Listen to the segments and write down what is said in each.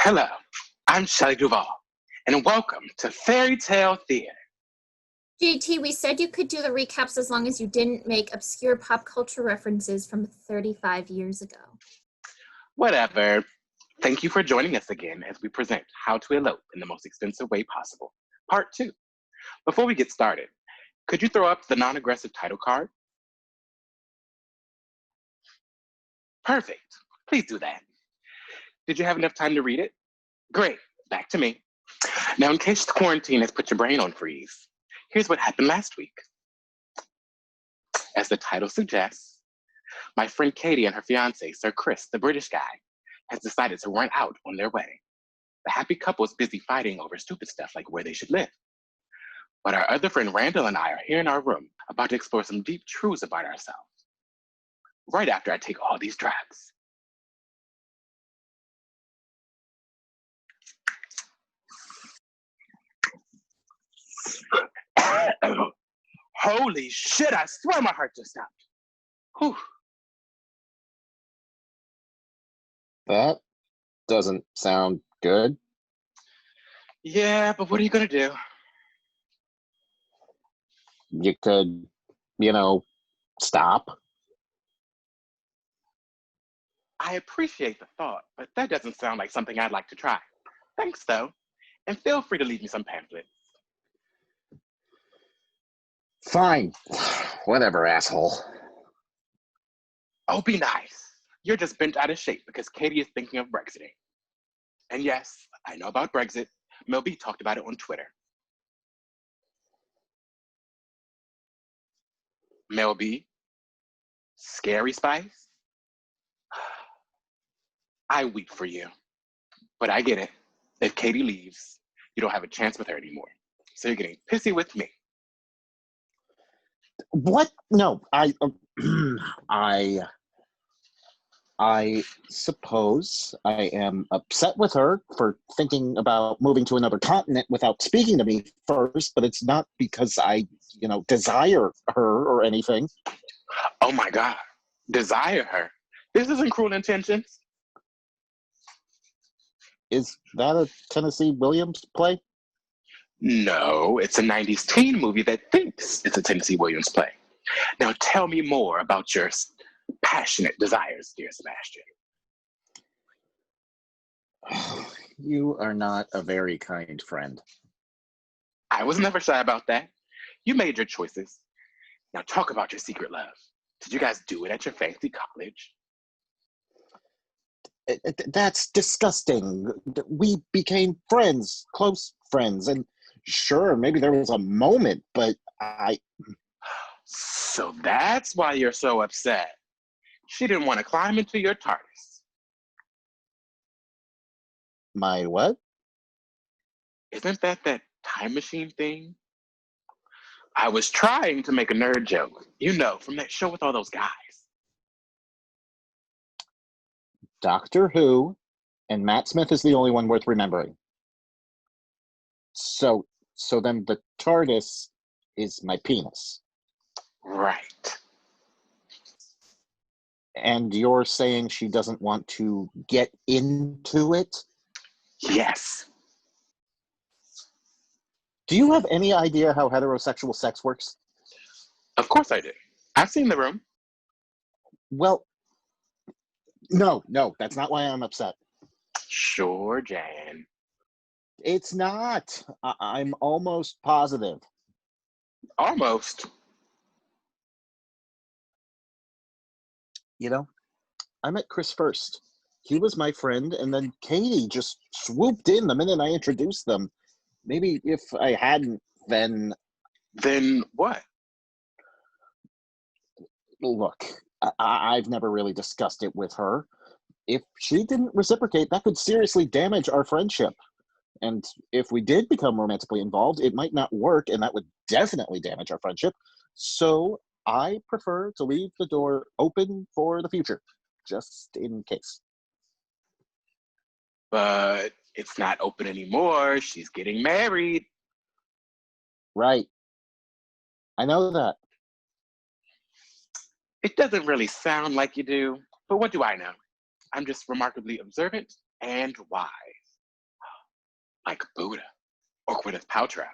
Hello, I'm Shelley Duvall, and welcome to Fairy Tale Theater. JT, we said you could do the recaps as long as you didn't make obscure pop culture references from 35 years ago. Whatever. Thank you for joining us again as we present How to Elope in the Most Expensive Way Possible, Part 2. Before we get started, could you throw up the non-aggressive title card? Perfect. Please do that. Did you have enough time to read it? Great. Back to me. Now, in case quarantine has put your brain on freeze, here's what happened last week. As the title suggests, my friend Katie and her fiance, Sir Chris, the British guy, has decided to run out on their wedding. The happy couple is busy fighting over stupid stuff like where they should live. But our other friend Randall and I are here in our room about to explore some deep truths about ourselves. Right after I take all these drugs. Holy shit, I swear my heart just stopped. Whew. That doesn't sound good. Yeah, but what are you gonna do? You could, stop. I appreciate the thought, but that doesn't sound like something I'd like to try. Thanks, though. And feel free to leave me some pamphlets. Fine. Whatever, asshole. Oh, be nice. You're just bent out of shape because Katie is thinking of Brexiting. And yes, I know about Brexit. Mel B talked about it on Twitter. Mel B? Scary Spice? I weep for you. But I get it. If Katie leaves, you don't have a chance with her anymore. So you're getting pissy with me. What? No, I suppose I am upset with her for thinking about moving to another continent without speaking to me first, but it's not because I, desire her or anything. Oh my God. Desire her? This isn't Cruel Intentions. Is that a Tennessee Williams play? No, it's a 90s teen movie that thinks it's a Tennessee Williams play. Now tell me more about your passionate desires, dear Sebastian. You are not a very kind friend. I was never shy about that. You made your choices. Now talk about your secret love. Did you guys do it at your fancy college? That's disgusting. We became friends, close friends, and sure, maybe there was a moment, but So that's why you're so upset. She didn't want to climb into your TARDIS. My what? Isn't that time machine thing? I was trying to make a nerd joke, from that show with all those guys. Doctor Who, and Matt Smith is the only one worth remembering. So then the TARDIS is my penis. Right. And you're saying she doesn't want to get into it? Yes. Do you have any idea how heterosexual sex works? Of course I do. I've seen the room. Well, no, that's not why I'm upset. Sure, Jan. It's not. I'm almost positive. Almost. I met Chris first. He was my friend, and then Katie just swooped in the minute I introduced them. Maybe if I hadn't, then... Then what? Look, I've never really discussed it with her. If she didn't reciprocate, that could seriously damage our friendship. And if we did become romantically involved, it might not work, and that would definitely damage our friendship. So I prefer to leave the door open for the future, just in case. But it's not open anymore. She's getting married. Right. I know that. It doesn't really sound like you do, but what do I know? I'm just remarkably observant and wise. like Buddha or Gwyneth Paltrow.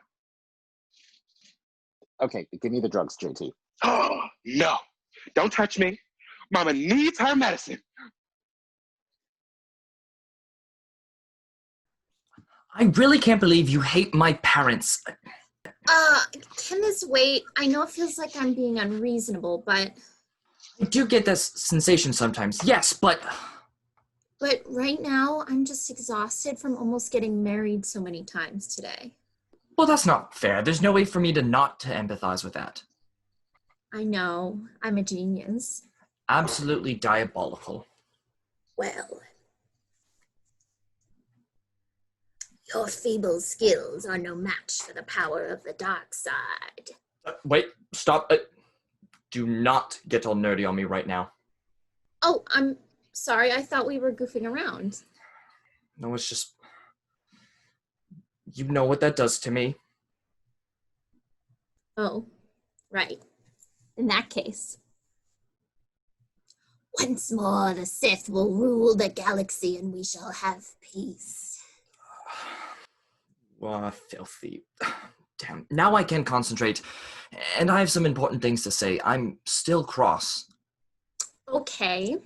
Okay, give me the drugs, JT. Oh, no. Don't touch me. Mama needs her medicine. I really can't believe you hate my parents. Can this wait? I know it feels like I'm being unreasonable, but... I do get this sensation sometimes, yes, but... But right now, I'm just exhausted from almost getting married so many times today. Well, that's not fair. There's no way for me to not to empathize with that. I know. I'm a genius. Absolutely diabolical. Well, your feeble skills are no match for the power of the dark side. Wait, stop. Do not get all nerdy on me right now. Oh, I'm sorry. I thought we were goofing around. No, it's just... You know what that does to me. Oh, right. In that case. Once more, the Sith will rule the galaxy and we shall have peace. Filthy. Damn. Now I can concentrate, and I have some important things to say. I'm still cross. Okay.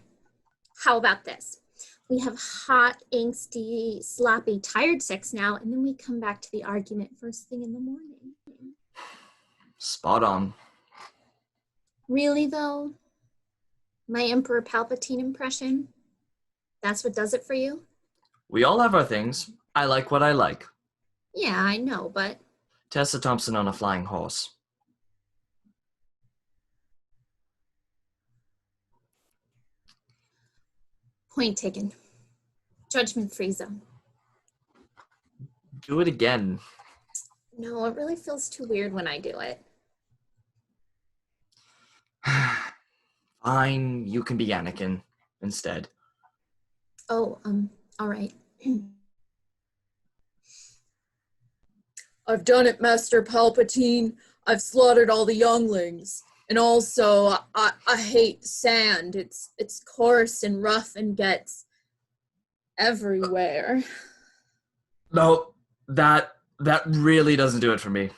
How about this? We have hot, angsty, sloppy, tired sex now, and then we come back to the argument first thing in the morning. Spot on. Really, though? My Emperor Palpatine impression? That's what does it for you? We all have our things. I like what I like. Yeah, I know, but... Tessa Thompson on a flying horse. Point taken. Judgment-free zone. Do it again. No, it really feels too weird when I do it. Fine, you can be Anakin instead. Oh, all right. I've done it, Master Palpatine. I've slaughtered all the younglings. And also, I hate sand. It's coarse and rough and gets everywhere. No, that really doesn't do it for me.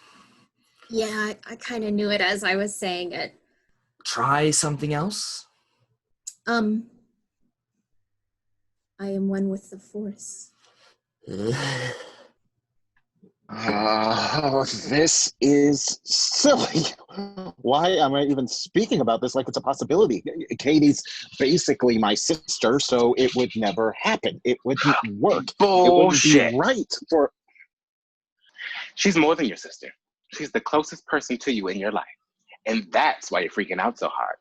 Yeah, I kind of knew it as I was saying it. Try something else? I am one with the Force. Oh, this is silly. Why am I even speaking about this like it's a possibility? Katie's basically my sister, so it would never happen. It wouldn't work. Bullshit. It wouldn't be right for... She's more than your sister. She's the closest person to you in your life. And that's why you're freaking out so hard.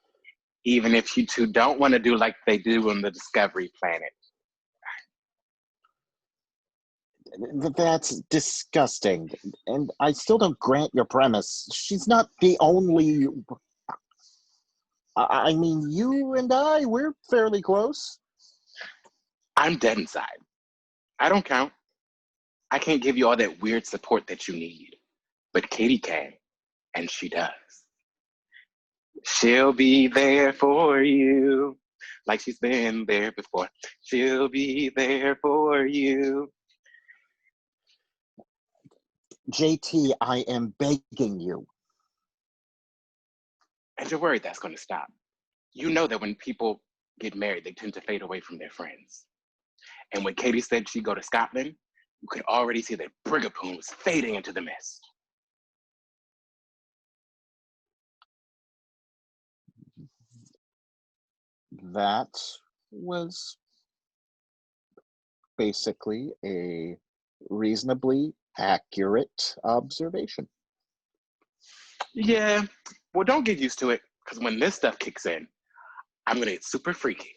Even if you two don't want to do like they do on the Discovery Planet. That's disgusting. And I still don't grant your premise. She's not the only... I mean, you and I, we're fairly close. I'm dead inside. I don't count. I can't give you all that weird support that you need. But Katie can, and she does. She'll be there for you, like she's been there before. She'll be there for you. JT, I am begging you. And you're worried that's going to stop. You know that when people get married, they tend to fade away from their friends. And when Katie said she'd go to Scotland, you could already see that Brigapoon was fading into the mist. That was basically a reasonably accurate observation. Yeah, well, don't get used to it, because when this stuff kicks in, I'm going to get super freaky.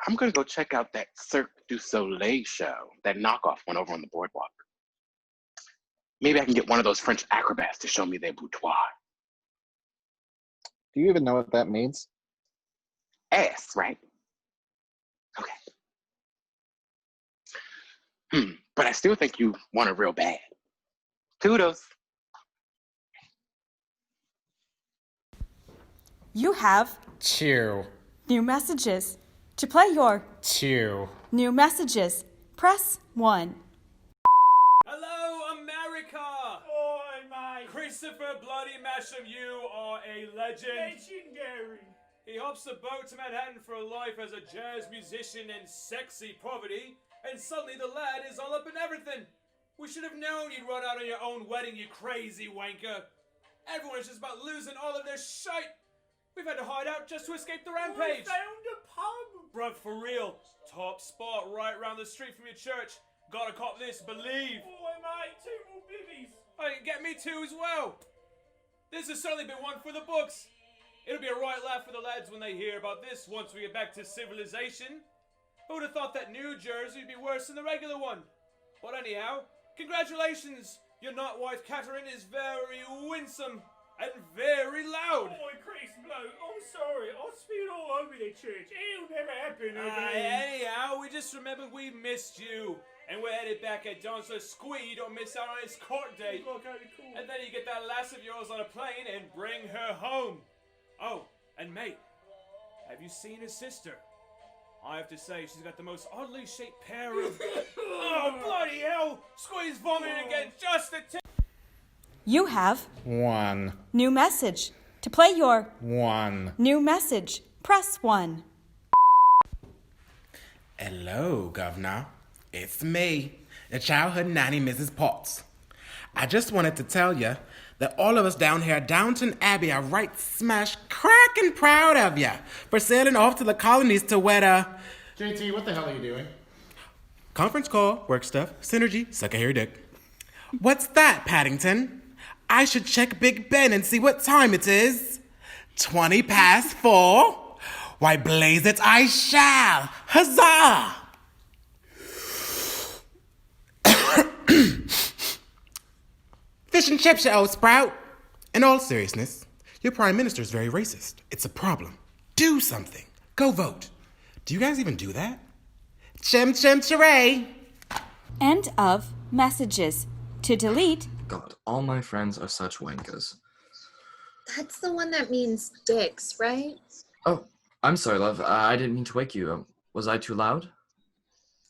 I'm going to go check out that Cirque du Soleil show, that knockoff one over on the boardwalk. Maybe I can get one of those French acrobats to show me their boudoir. Do you even know what that means? Ass, right? Okay. But I still think you want it real bad. Toodles. You have 2, new messages. To play your 2, new messages, press 1. Hello, America! Oi, mate! Christopher Bloody Masham, you are a legend. Legendary! He hops the boat to Manhattan for a life as a jazz musician in sexy poverty, and suddenly the lad is all up in everything. We should have known you'd run out on your own wedding, you crazy wanker. Everyone's just about losing all of their shite. We've had to hide out just to escape the rampage. We found a pub! Bruv, for real. Top spot right round the street from your church. Gotta cop this, believe. Oi, mate, 2 more bivvies! Hey, get me 2 as well. This has certainly been one for the books. It'll be a right laugh for the lads when they hear about this once we get back to civilization. Who would have thought that New Jersey would be worse than the regular one? But anyhow, congratulations. Your not wife Catherine is very winsome and very loud. Oi, Chris, bloke, I'm sorry. I spilled all over the church. It'll never happen again. Anyhow, we just remembered we missed you. And we're headed back at dawn, so Squee don't miss out on his court date. And then you get that lass of yours on a plane and bring her home. Oh, and mate, have you seen his sister? I have to say, she's got the most oddly shaped pair of... Oh, bloody hell! Squee's vomiting again, just a tip! You have 1. new message. To play your 1. new message, press 1. Hello, Governor. It's me, the childhood nanny, Mrs. Potts. I just wanted to tell you that all of us down here at Downton Abbey are right smash crackin' proud of you for sailing off to the colonies to wed a... JT, what the hell are you doing? Conference call, work stuff, synergy, suck a hairy dick. What's that, Paddington? I should check Big Ben and see what time it is. 20 past 4? Why, blaze it, I shall. Huzzah! Fish and chips, you old sprout. In all seriousness, your prime minister's very racist. It's a problem. Do something. Go vote. Do you guys even do that? Chim chim chiray. End of messages. To delete, God, all my friends are such wankers. That's the one that means dicks, right? Oh, I'm sorry, love. I didn't mean to wake you. Was I too loud?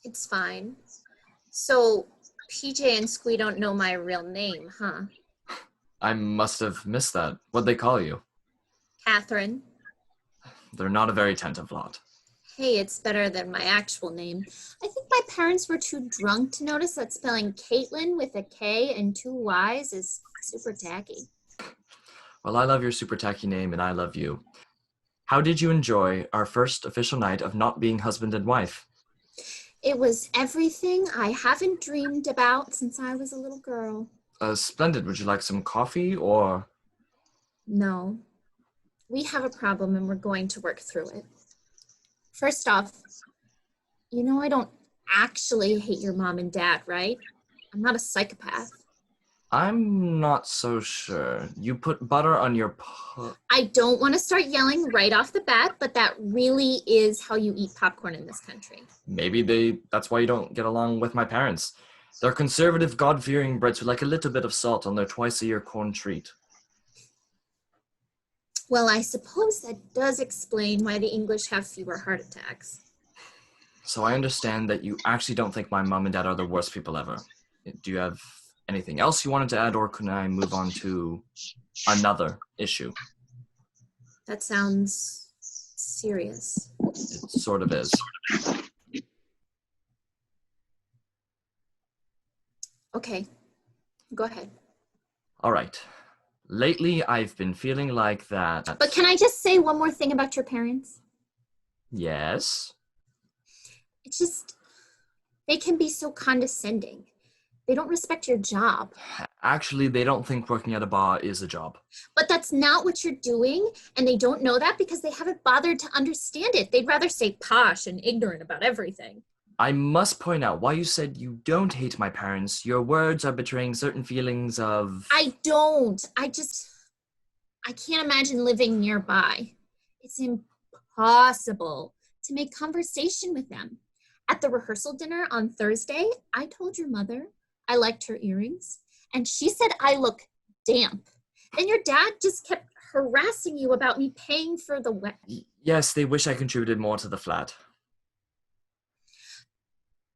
It's fine. So, PJ and Squee don't know my real name, huh? I must have missed that. What'd they call you? Catherine. They're not a very attentive lot. Hey, it's better than my actual name. I think my parents were too drunk to notice that spelling Caitlin with a K and 2 Y's is super tacky. Well, I love your super tacky name, and I love you. How did you enjoy our first official night of not being husband and wife? It was everything I haven't dreamed about since I was a little girl. Splendid. Would you like some coffee, or...? No. We have a problem and we're going to work through it. First off, you know I don't actually hate your mom and dad, right? I'm not a psychopath. I'm not so sure. You put butter on your I don't want to start yelling right off the bat, but that really is how you eat popcorn in this country. Maybe that's why you don't get along with my parents. They're conservative, God-fearing Brits who like a little bit of salt on their twice-a-year corn treat. Well, I suppose that does explain why the English have fewer heart attacks. So I understand that you actually don't think my mom and dad are the worst people ever. Do you have anything else you wanted to add, or can I move on to another issue? That sounds serious. It sort of is. Okay, go ahead. All right. Lately, I've been feeling like that... But can I just say one more thing about your parents? Yes? It's just, they can be so condescending. They don't respect your job. Actually, they don't think working at a bar is a job. But that's not what you're doing, and they don't know that because they haven't bothered to understand it. They'd rather stay posh and ignorant about everything. I must point out, while you said you don't hate my parents, your words are betraying certain feelings of... I don't. I can't imagine living nearby. It's impossible to make conversation with them. At the rehearsal dinner on Thursday, I told your mother I liked her earrings, and she said I look damp. And your dad just kept harassing you about me paying for the wedding. Yes, they wish I contributed more to the flat.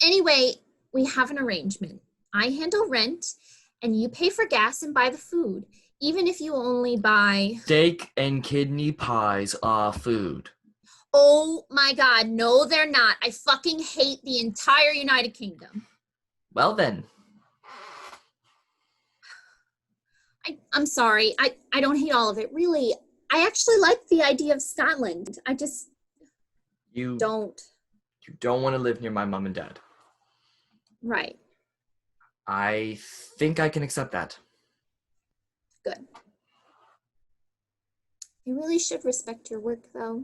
Anyway, we have an arrangement. I handle rent, and you pay for gas and buy the food, even if you only buy... Steak and kidney pies are food. Oh my God, no, they're not. I fucking hate the entire United Kingdom. Well then. I'm sorry. I don't hate all of it. Really, I actually like the idea of Scotland. I just don't. You don't want to live near my mom and dad. Right. I think I can accept that. Good. You really should respect your work, though.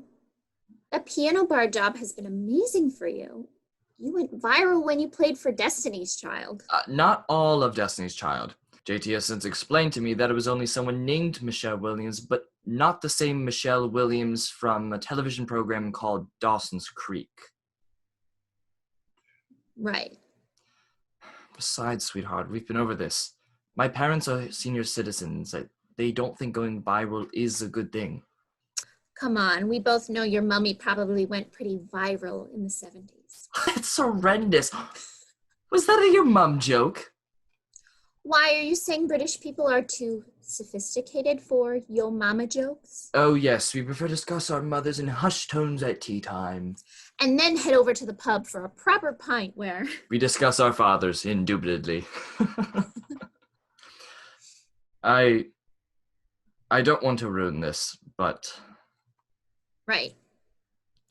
That piano bar job has been amazing for you. You went viral when you played for Destiny's Child. Not all of Destiny's Child. JT has since explained to me that it was only someone named Michelle Williams, but not the same Michelle Williams from a television program called Dawson's Creek. Right. Besides, sweetheart, we've been over this. My parents are senior citizens. They don't think going viral is a good thing. Come on, we both know your mummy probably went pretty viral in the 70s. That's horrendous. Was that a your mum joke? Why, are you saying British people are too sophisticated for yo mama jokes? Oh yes, we prefer to discuss our mothers in hushed tones at tea time. And then head over to the pub for a proper pint where... We discuss our fathers, indubitably. I don't want to ruin this, but... Right.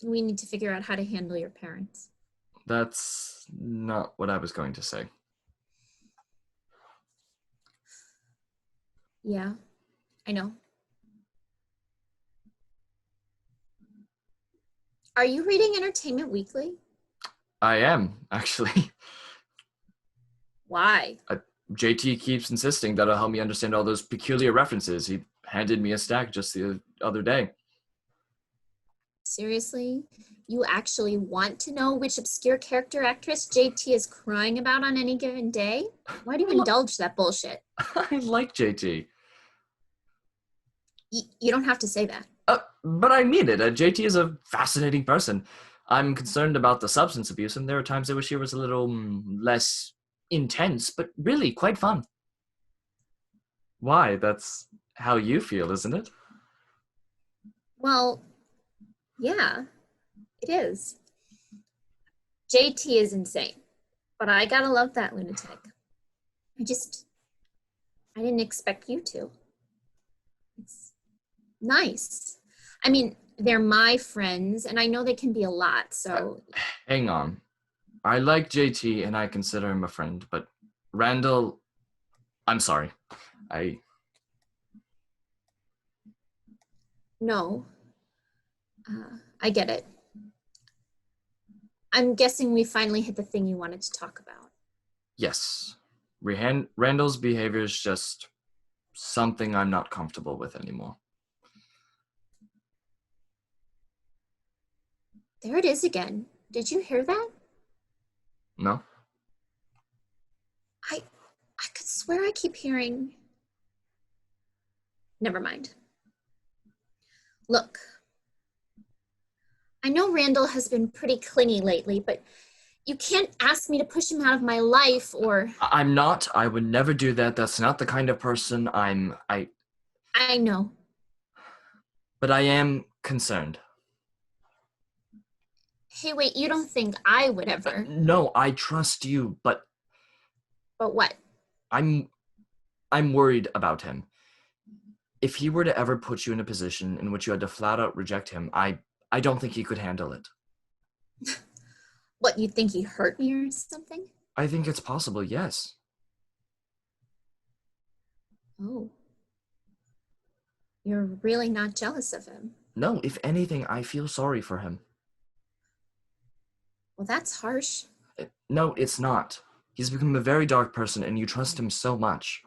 We need to figure out how to handle your parents. That's not what I was going to say. Yeah, I know. Are you reading Entertainment Weekly? I am, actually. Why? JT keeps insisting that it'll help me understand all those peculiar references. He handed me a stack just the other day. Seriously? You actually want to know which obscure character actress JT is crying about on any given day? Why do you indulge that bullshit? I like JT. You don't have to say that. But I mean it. JT is a fascinating person. I'm concerned about the substance abuse, and there are times I wish he was a little less intense, but really quite fun. Why? That's how you feel, isn't it? Well, yeah, it is. JT is insane, but I gotta love that lunatic. I didn't expect you to. It's nice. I mean, they're my friends, and I know they can be a lot, so... Hang on. I like JT, and I consider him a friend, but Randall... I'm sorry. No. I get it. I'm guessing we finally hit the thing you wanted to talk about. Yes. Randall's behavior is just something I'm not comfortable with anymore. There it is again. Did you hear that? No? I could swear I keep hearing... Never mind. Look, I know Randall has been pretty clingy lately, but you can't ask me to push him out of my life or... I'm not. I would never do that. That's not the kind of person I know. But I am concerned. Hey, wait, you don't think I would ever... No, I trust you, but... But what? I'm worried about him. If he were to ever put you in a position in which you had to flat out reject him, I don't think he could handle it. What, you think he hurt me or something? I think it's possible, yes. Oh. You're really not jealous of him? No, if anything, I feel sorry for him. Well, that's harsh. No, it's not. He's become a very dark person, and you trust him so much.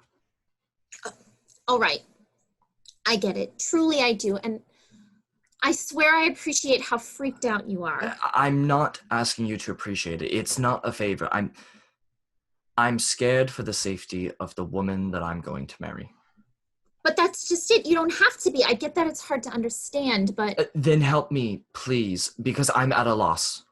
All right. I get it. Truly, I do. And I swear I appreciate how freaked out you are. I'm not asking you to appreciate it. It's not a favor. I'm scared for the safety of the woman that I'm going to marry. But that's just it. You don't have to be. I get that it's hard to understand, but... Then help me, please, because I'm at a loss.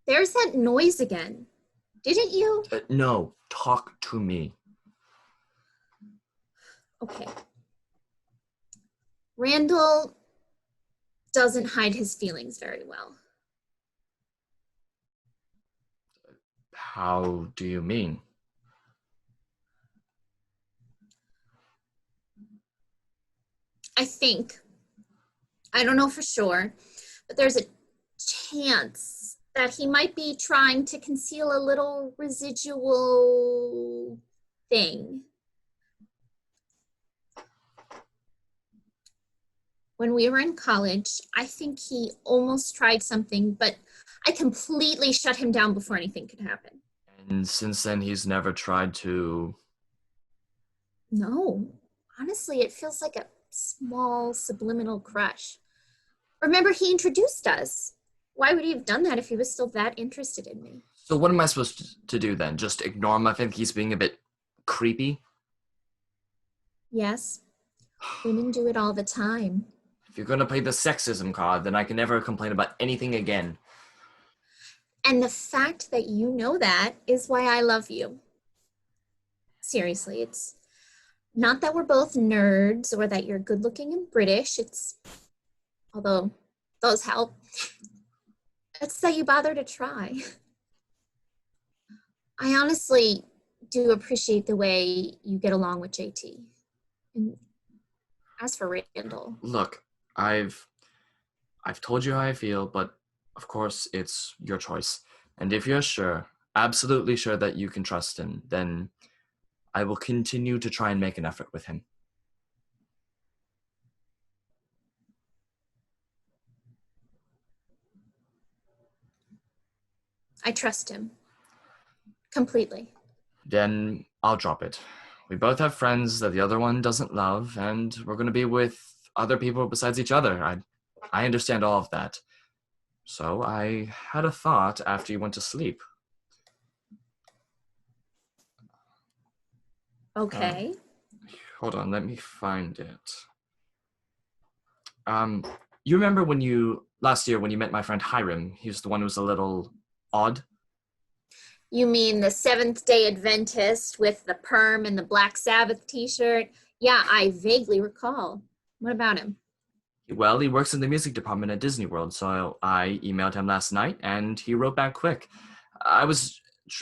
There's that noise again. Didn't you? No, talk to me. Okay. Randall doesn't hide his feelings very well. How do you mean? I don't know for sure, but there's a chance that he might be trying to conceal a little residual thing. When we were in college, I think he almost tried something, but I completely shut him down before anything could happen. And since then, he's never tried to... No, honestly, it feels like a small subliminal crush. Remember, he introduced us. Why would he have done that if he was still that interested in me? So what am I supposed to do then? Just ignore him? I think he's being a bit creepy. Yes, women do it all the time. If you're going to play the sexism card, then I can never complain about anything again. And the fact that you know that is why I love you. Seriously, it's not that we're both nerds or that you're good looking and British. Although those help. It's that you bother to try. I honestly do appreciate the way you get along with JT. And as for Randall. Look, I've told you how I feel, but of course it's your choice. And if you're sure, absolutely sure that you can trust him, then I will continue to try and make an effort with him. I trust him. Completely. Then I'll drop it. We both have friends that the other one doesn't love, and we're going to be with other people besides each other. I understand all of that. So I had a thought after you went to sleep. Okay. Hold on, let me find it. You remember last year when you met my friend Hiram? He was the one who was a little odd. You mean the Seventh-day Adventist with the perm and the Black Sabbath t-shirt? Yeah, I vaguely recall. What about him? Well, he works in the music department at Disney World, so I emailed him last night, and he wrote back quick. I was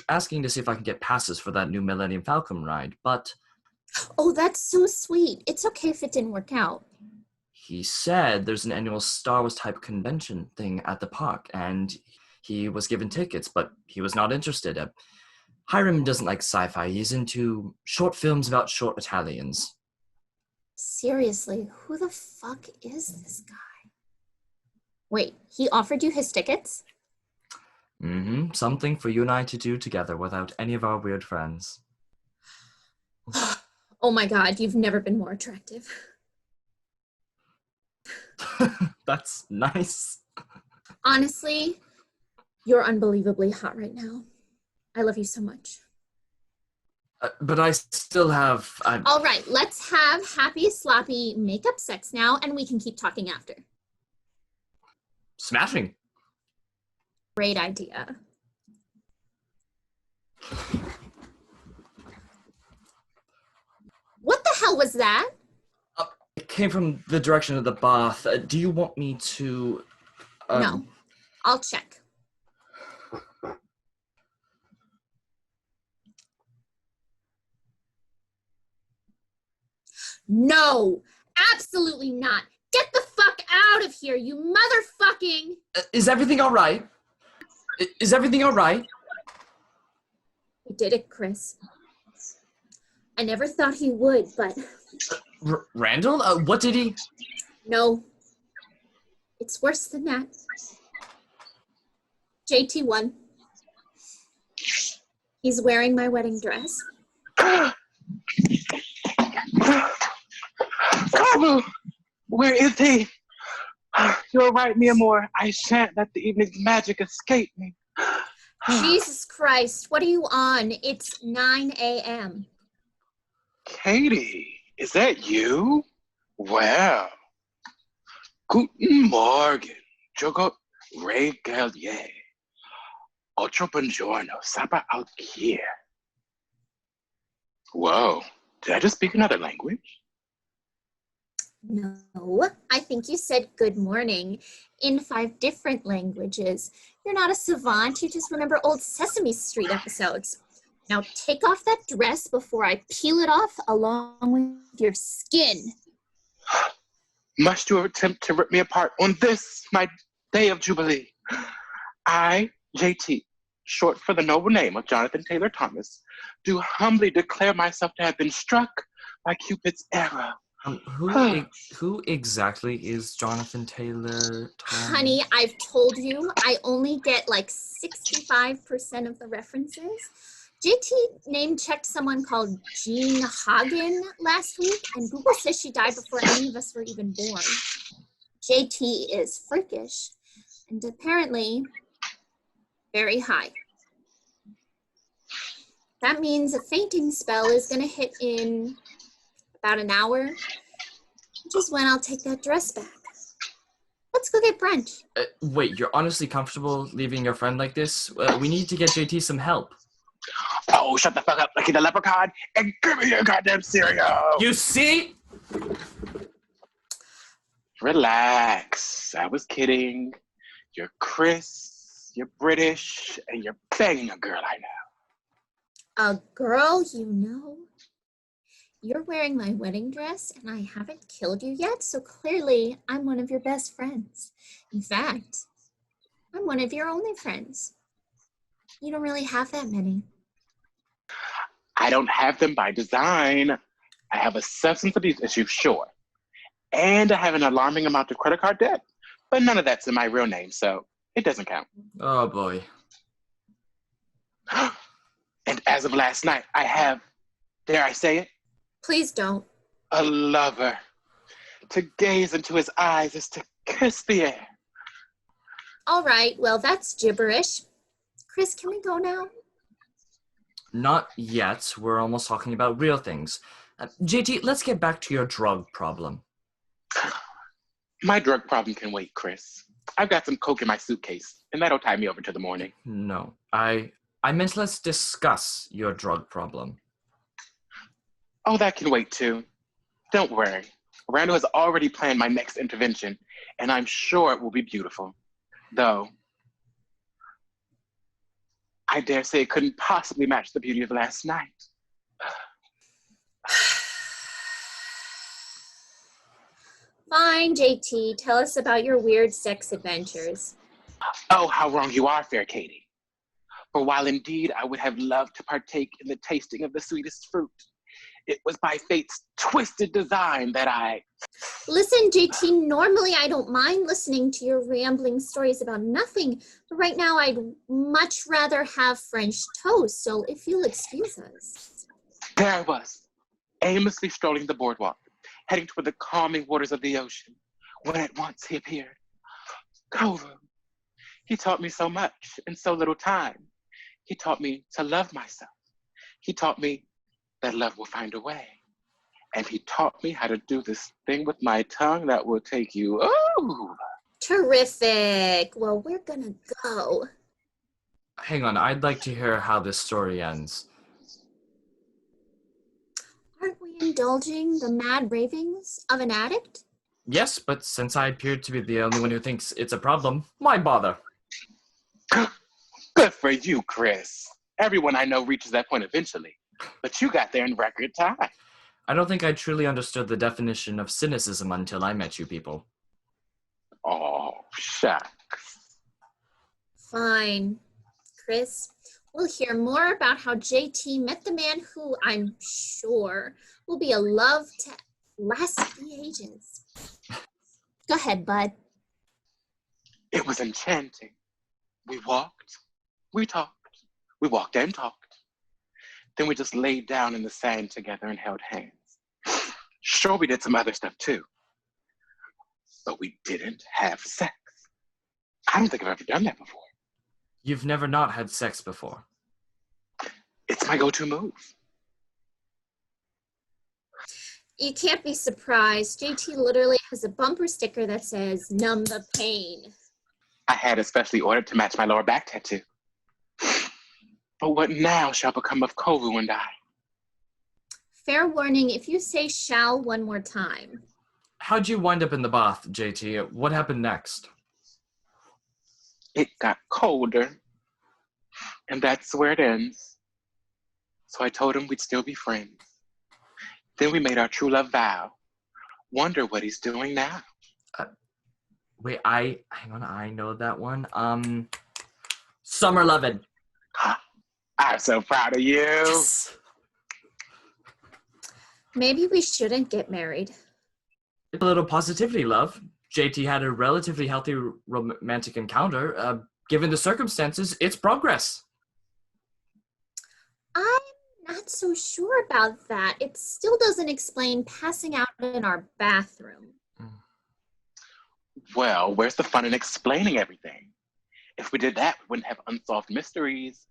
asking to see if I could get passes for that new Millennium Falcon ride, but... Oh, that's so sweet. It's okay if it didn't work out. He said there's an annual Star Wars type convention thing at the park, and he was given tickets, but he was not interested. Hiram doesn't like sci-fi. He's into short films about short Italians. Seriously, who the fuck is this guy? Wait, he offered you his tickets? Mm-hmm. Something for you and I to do together without any of our weird friends. Oh my god, you've never been more attractive. That's nice. Honestly, you're unbelievably hot right now. I love you so much. But I still have... All right, let's have happy, sloppy makeup sex now, and we can keep talking after. Smashing. Great idea. What the hell was that? It came from the direction of the bath. Do you want me to... No, I'll check. No, absolutely not. Get the fuck out of here, you motherfucking... Is everything all right? Is everything all right? He did it, Chris. I never thought he would, but... Randall? What did he... No. It's worse than that. JT won. He's wearing my wedding dress. Carlo, where is he? You're right, mi amor. I shan't let the evening's magic escape me. Jesus Christ, what are you on? It's 9 a.m. Katie, is that you? Well, Guten Morgen, Jogo Regalier. Otro buongiorno, sapa out here. Whoa, did I just speak another language? No, I think you said good morning in 5 different languages. You're not a savant, you just remember old Sesame Street episodes. Now take off that dress before I peel it off along with your skin. Must you attempt to rip me apart on this, my day of Jubilee? I, JT, short for the noble name of Jonathan Taylor Thomas, do humbly declare myself to have been struck by Cupid's arrow. Who exactly is Jonathan Taylor Thomas? Honey, I've told you, I only get like 65% of the references. JT name-checked someone called Jean Hagen last week, and Google says she died before any of us were even born. JT is freakish, and apparently very high. That means a fainting spell is going to hit in about an hour, which is when I'll take that dress back. Let's go get brunch. Wait, you're honestly comfortable leaving your friend like this? We need to get JT some help. Oh, shut the fuck up, Lucky the Leprechaun, and give me your goddamn cereal! You see? Relax, I was kidding. You're Chris, you're British, and you're banging a girl I know. A girl you know? You're wearing my wedding dress, and I haven't killed you yet, so clearly I'm one of your best friends. In fact, I'm one of your only friends. You don't really have that many. I don't have them by design. I have a substance abuse issue, sure. And I have an alarming amount of credit card debt, but none of that's in my real name, so it doesn't count. Oh boy. And as of last night, I have, dare I say it? Please don't. A lover. To gaze into his eyes is to kiss the air. All right, well, that's gibberish. Chris, can we go now? Not yet. We're almost talking about real things. JT, let's get back to your drug problem. My drug problem can wait, Chris. I've got some coke in my suitcase, and that'll tide me over to the morning. No, I meant let's discuss your drug problem. Oh, that can wait too. Don't worry. Randall has already planned my next intervention, and I'm sure it will be beautiful. Though, I dare say it couldn't possibly match the beauty of last night. Fine, JT. Tell us about your weird sex adventures. Oh, how wrong you are, fair Katie. For while indeed I would have loved to partake in the tasting of the sweetest fruit, it was by fate's twisted design that I... Listen, JT, normally I don't mind listening to your rambling stories about nothing, but right now I'd much rather have French toast, so if you'll excuse us. There I was, aimlessly strolling the boardwalk, heading toward the calming waters of the ocean, when at once he appeared. Kovu. He taught me so much in so little time. He taught me to love myself. He taught me that love will find a way. And he taught me how to do this thing with my tongue that will take you, oh! Terrific. Well, we're gonna go. Hang on, I'd like to hear how this story ends. Aren't we indulging the mad ravings of an addict? Yes, but since I appear to be the only one who thinks it's a problem, why bother? Good for you, Chris. Everyone I know reaches that point eventually, but you got there in record time. I don't think I truly understood the definition of cynicism until I met you people. Oh, shucks. Fine. Chris, we'll hear more about how JT met the man who I'm sure will be a love to last the ages. Go ahead, bud. It was enchanting. We walked, we talked, we walked and talked. Then we just laid down in the sand together and held hands. Sure, we did some other stuff too. But we didn't have sex. I don't think I've ever done that before. You've never not had sex before. It's my go-to move. You can't be surprised. JT literally has a bumper sticker that says, "Numb the pain." I had especially ordered to match my lower back tattoo. But what now shall become of Kovu and I? Fair warning, if you say "shall" one more time. How'd you wind up in the bath, JT? What happened next? It got colder, and that's where it ends. So I told him we'd still be friends. Then we made our true love vow. Wonder what he's doing now. Wait, hang on, I know that one. Summer Lovin'. I'm so proud of you. Yes. Maybe we shouldn't get married. A little positivity, love. JT had a relatively healthy romantic encounter. Given the circumstances, it's progress. I'm not so sure about that. It still doesn't explain passing out in our bathroom. Well, where's the fun in explaining everything? If we did that, we wouldn't have unsolved mysteries.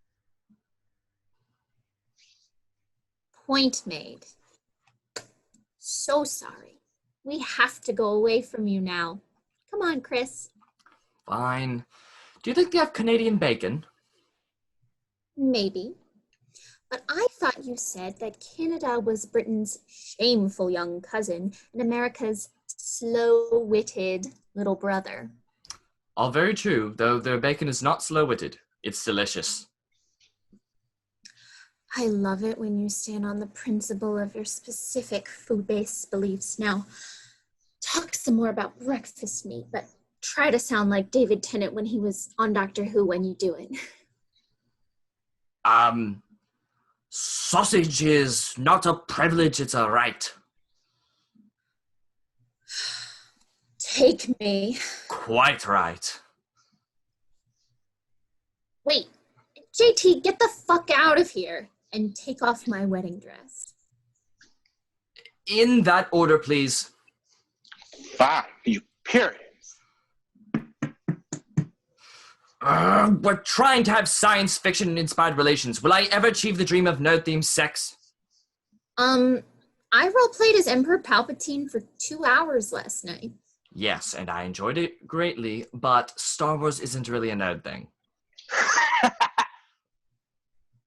Point made. So sorry. We have to go away from you now. Come on, Chris. Fine. Do you think they have Canadian bacon? Maybe. But I thought you said that Canada was Britain's shameful young cousin and America's slow-witted little brother. All very true, though their bacon is not slow-witted. It's delicious. I love it when you stand on the principle of your specific food-based beliefs. Now, talk some more about breakfast meat, but try to sound like David Tennant when he was on Doctor Who when you do it. Sausage is not a privilege, it's a right. Take me. Quite right. Wait, JT, get the fuck out of here and take off my wedding dress. In that order, please. Fine, you Puritans. We're trying to have science fiction-inspired relations. Will I ever achieve the dream of nerd-themed sex? I role-played as Emperor Palpatine for 2 hours last night. Yes, and I enjoyed it greatly, but Star Wars isn't really a nerd thing.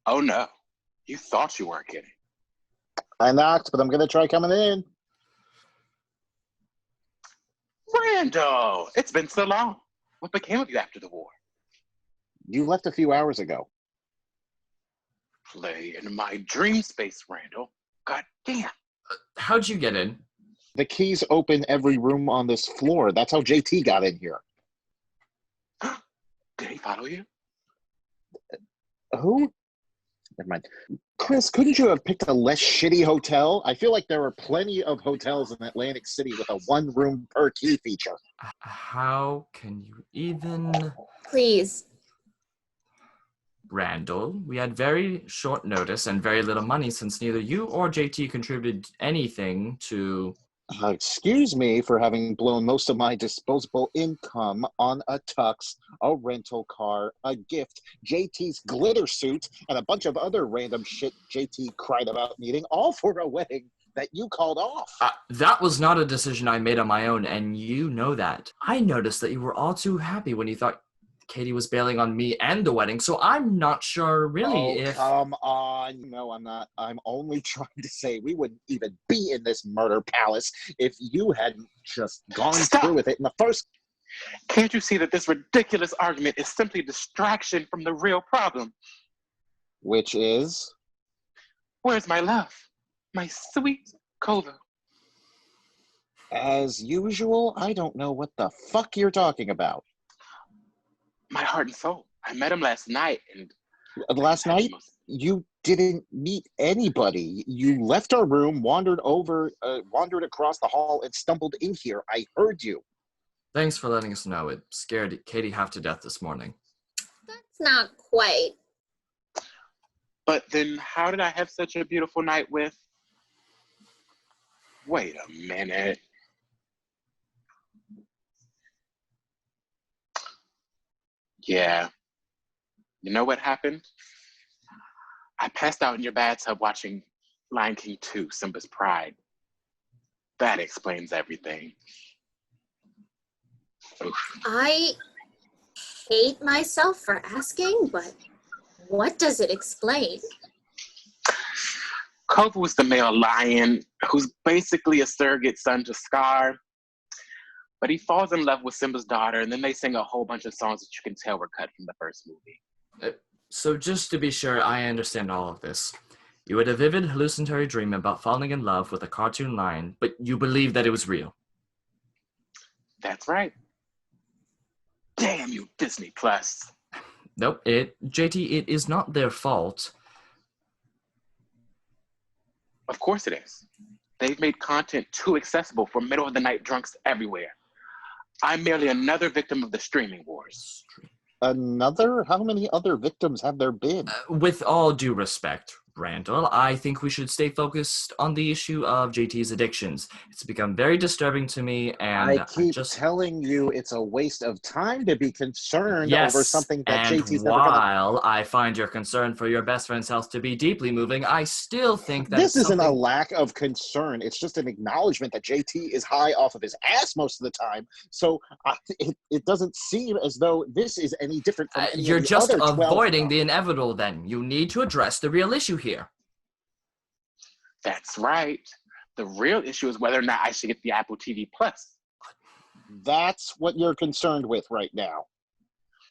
Oh no, you thought you weren't kidding. I knocked, but I'm going to try coming in. Randall, it's been so long. What became of you after the war? You left a few hours ago. Play in my dream space, Randall. God damn. How'd you get in? The keys open every room on this floor. That's how JT got in here. Did he follow you? Who? Never mind. Chris, couldn't you have picked a less shitty hotel? I feel like there are plenty of hotels in Atlantic City with a one-room per key feature. How can you even... Please. Randall, we had very short notice and very little money since neither you or JT contributed anything to... Excuse me for having blown most of my disposable income on a tux, a rental car, a gift, JT's glitter suit, and a bunch of other random shit JT cried about needing, all for a wedding that you called off. That was not a decision I made on my own, and you know that. I noticed that you were all too happy when you thought Katie was bailing on me and the wedding, so I'm not sure really if... come on. No, I'm not. I'm only trying to say we wouldn't even be in this murder palace if you hadn't just gone through with it in the first... Can't you see that this ridiculous argument is simply distraction from the real problem? Which is? Where's my love? My sweet Kovu. As usual, I don't know what the fuck you're talking about. My heart and soul. I met him last night and... Last night? You didn't meet anybody. You left our room, wandered across the hall, and stumbled in here. I heard you. Thanks for letting us know. It scared Katie half to death this morning. That's not quite. But then how did I have such a beautiful night with... Wait a minute. Yeah. You know what happened? I passed out in your bathtub watching Lion King 2, Simba's Pride. That explains everything. Oof. I hate myself for asking, but what does it explain? Kovu's the male lion, who's basically a surrogate son to Scar. But he falls in love with Simba's daughter, and then they sing a whole bunch of songs that you can tell were cut from the first movie. So just to be sure I understand all of this, you had a vivid hallucinatory dream about falling in love with a cartoon lion, but you believe that it was real. That's right. Damn you, Disney Plus. Nope, JT, it is not their fault. Of course it is. They've made content too accessible for middle-of-the-night drunks everywhere. I'm merely another victim of the streaming wars. Another? How many other victims have there been? With all due respect, Randall, I think we should stay focused on the issue of JT's addictions. It's become very disturbing to me, and I keep telling you it's a waste of time to be concerned over something that and JT's never gonna... while I find your concern for your best friend's health to be deeply moving, I still think that this isn't a lack of concern. It's just an acknowledgement that JT is high off of his ass most of the time. So it doesn't seem as though this is any different from any you're of the just other 12 avoiding the inevitable then. You need to address the real issue here. That's right. The real issue is whether or not I should get the Apple TV Plus. That's what you're concerned with right now.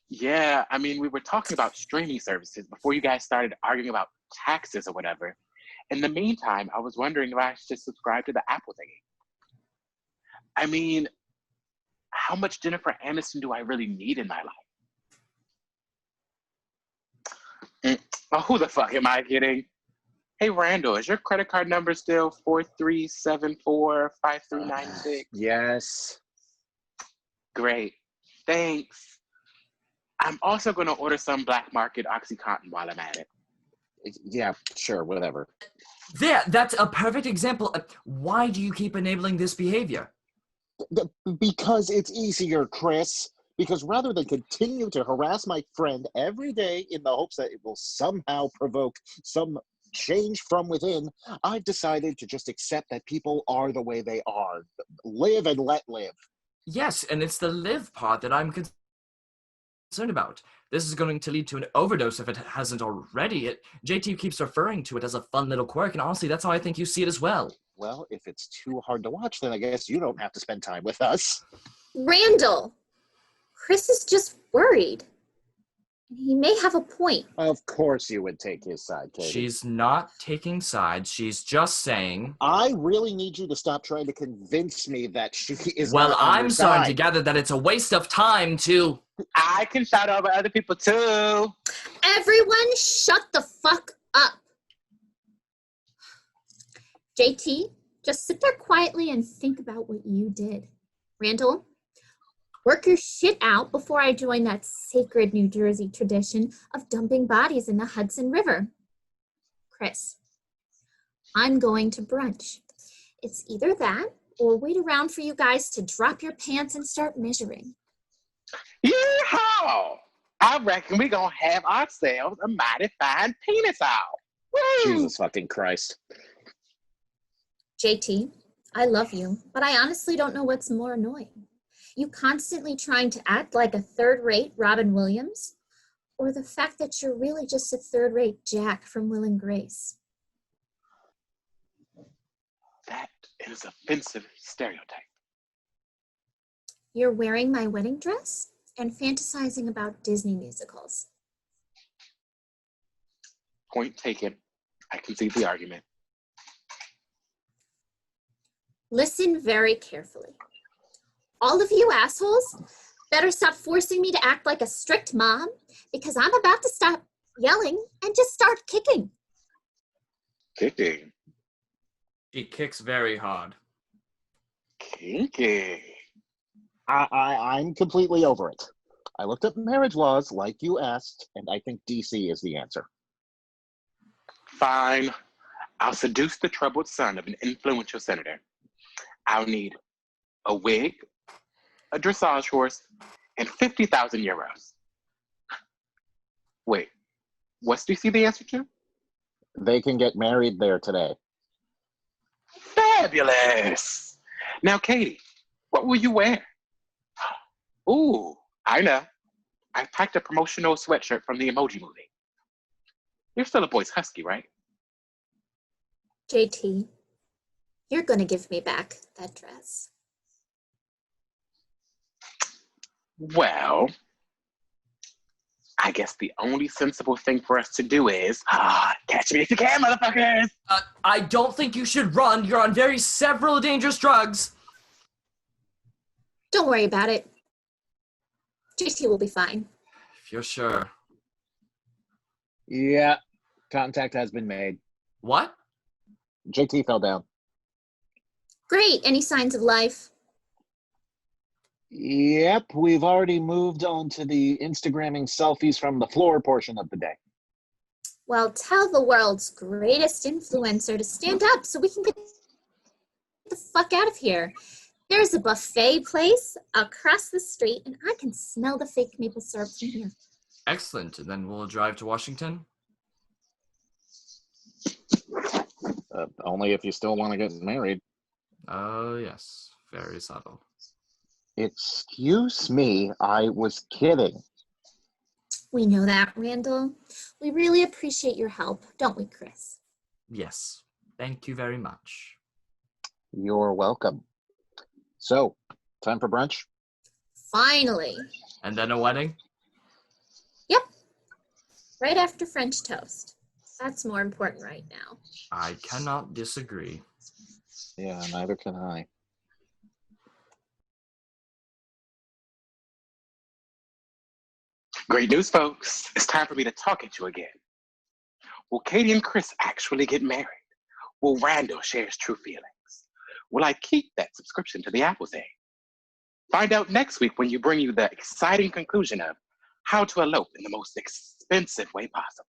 Yeah, I mean, we were talking about streaming services before you guys started arguing about taxes or whatever. In the meantime, I was wondering if I should subscribe to the Apple thingy. I mean, how much Jennifer Aniston do I really need in my life? Oh, who the fuck am I kidding? Hey, Randall, is your credit card number still 43745396? Yes. Great. Thanks. I'm also going to order some black market OxyContin while I'm at it. Yeah, sure, whatever. There, that's a perfect example. Why do you keep enabling this behavior? Because it's easier, Chris. Because rather than continue to harass my friend every day in the hopes that it will somehow provoke some change from within, I've decided to just accept that people are the way they are. Live and let live. Yes, and it's the live part that I'm concerned about. This is going to lead to an overdose if it hasn't already. JT keeps referring to it as a fun little quirk, and honestly, that's how I think you see it as well. Well, if it's too hard to watch, then I guess you don't have to spend time with us. Randall! Chris is just worried. He may have a point. Of course you would take his side, Katie. She's not taking sides. She's just saying... I really need you to stop trying to convince me that she is Well, not on I'm your starting side. to gather that it's a waste of time to... I can shout over other people too. Everyone shut the fuck up. JT, just sit there quietly and think about what you did. Randall, work your shit out before I join that sacred New Jersey tradition of dumping bodies in the Hudson River. Chris, I'm going to brunch. It's either that or wait around for you guys to drop your pants and start measuring. Yeehaw! I reckon we gonna have ourselves a mighty fine penis out. Woo! Jesus fucking Christ. JT, I love you, but I honestly don't know what's more annoying. You constantly trying to act like a third-rate Robin Williams, or the fact that you're really just a third-rate Jack from Will and Grace. That is offensive stereotype. You're wearing my wedding dress and fantasizing about Disney musicals. Point taken. I concede the argument. Listen very carefully. All of you assholes better stop forcing me to act like a strict mom, because I'm about to stop yelling and just start kicking. Kicking. She kicks very hard. Kinky. I'm completely over it. I looked up marriage laws like you asked, and I think DC is the answer. Fine. I'll seduce the troubled son of an influential senator. I'll need a wig, a dressage horse, and 50,000 euros. Wait, what's DC the answer to? They can get married there today. Fabulous! Now, Katie, what will you wear? Ooh, I know. I packed a promotional sweatshirt from the Emoji Movie. You're still a boy's husky, right? JT, you're gonna give me back that dress. Well, I guess the only sensible thing for us to do is, catch me if you can, motherfuckers! I don't think you should run. You're on several dangerous drugs. Don't worry about it. JT will be fine. If you're sure. Yeah, contact has been made. What? JT fell down. Great. Any signs of life? Yep, we've already moved on to the Instagramming selfies from the floor portion of the day. Well, tell the world's greatest influencer to stand up so we can get the fuck out of here. There's a buffet place across the street, and I can smell the fake maple syrup from here. Excellent. And then we'll drive to Washington? Only if you still want to get married. Oh, yes. Very subtle. Excuse me, I was kidding. We know that, Randall. We really appreciate your help, don't we, Chris? Yes. Thank you very much. You're welcome. So, time for brunch? Finally. And then a wedding? Yep. Right after French toast. That's more important right now. I cannot disagree. Yeah, neither can I. Great news, folks. It's time for me to talk at you again. Will Katie and Chris actually get married? Will Randall share his true feelings? Will I keep that subscription to the Apple thing? Find out next week when you bring you the exciting conclusion of how to elope in the most expensive way possible.